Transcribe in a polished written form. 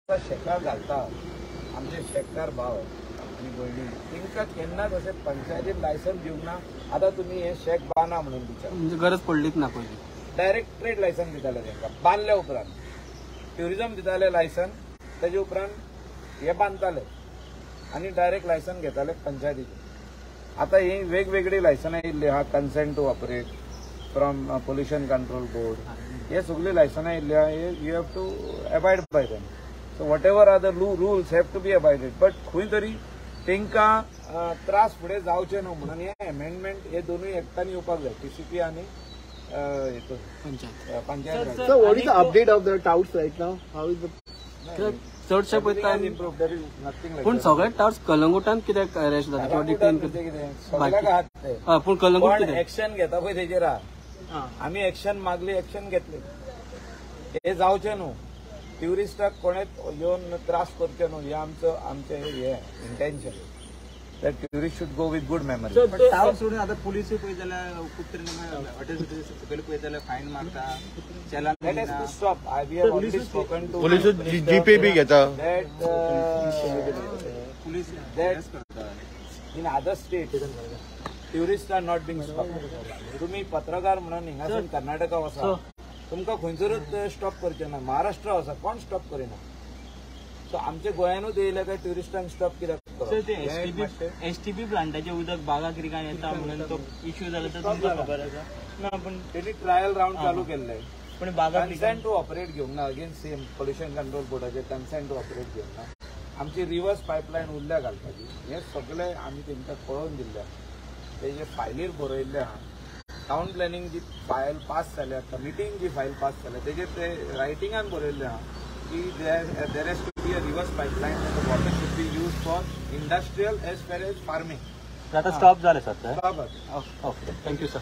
शेकार घालतात आमचे शेतकार भाव आणि भयणी तांकां केन्नाच अशें पंचायतीन लायसन दिवंक ना. आतां तुमी हे शेक बांदा म्हणून विचार म्हणजे गरज पडलीच ना पयलीं. डायरेक्ट ट्रेड लायसन दिताले तांकां बांदल्या उपरांत. ट्युरिझम दिताले लायसन तेजे उपरांत हे बांदताले आनी डायरेक्ट लायसन घेताले पंचायतीचे. आतां ही वेगवेगळी लायसनां येयल्ली आहा. Consent to operate from pollution control board हे सगळी लायसनां येयल्ली आहा. You have to avoid by them. So whatever are the rules have to be abided. But खंय तरी तांकां त्रास फुडें जावचे न्हू म्हणून हे अमेंडमेंट हे दोनूय एकठांय येवपाक जाय. TCP आनी panchayat. So what is the update of the touts right now? How is the चडशे पळयता पूण सगळे टावर्स कलंगुटान कित्याक अरेस्ट जाता किंवा डिटेन करता पूण कलंगूट कितें एक्शन घेता पळय तेजेर आमी एक्शन मागली एक्शन घेतली. हे जावचे न्हू. ट्युरिस्टाक कोणे येवन त्रास करचे न्हू. हे आमचे हे intention. That tourist should go with good memory. Tower सोडून आता पुलीस पळयत जाल्यार खूब तरेन हॉटेल सकयल पळयत जाल्यार फायन मारता चलान stop. We have already spoken to police GPay बी घेता. Police in other state tourist are not being stop. तुम्ही पत्रकार म्हणून हिंगासून कर्नाटका वचा तुमकां खंयसरूच स्टॉप करचे ना. महाराष्ट्र वचा कोण स्टॉप करिना. सो आमच्या गोंयानूच येयले काय ट्युरिस्टांक स्टॉप कित्याक एसटीपी प्लांटाचे उदक बागा क्रिकान येता म्हणून तो इश्यू जाला तर तुमकां खबर आसा ना. पण तेणी ट्रायल राउंड चालू केल्ले पण बागा कन्सेंट टू ऑपरेट घेवंक ना. अगेन सेम पोल्युशन कंट्रोल बोर्डाचे कन्सेंट टू ऑपरेट घेवंक ना. आमची रिवर्स पायपलायन उरल्या घालपाची हे सगळे आमी तेंकां कळोवन दिल्ले. तेजे फायलीर बरयल्ले आहा. टाउन प्लॅनिंग जी फायल पास जाल्या कमिटीन जी फायल पास जाल्या तेजेर ते रायटिंगान बरयल्ले आहा की there has to be a reverse pipeline and the water should be use for industrial as well as farming. आता स्टॉप झाले sir. Stop. Okay thank you sir.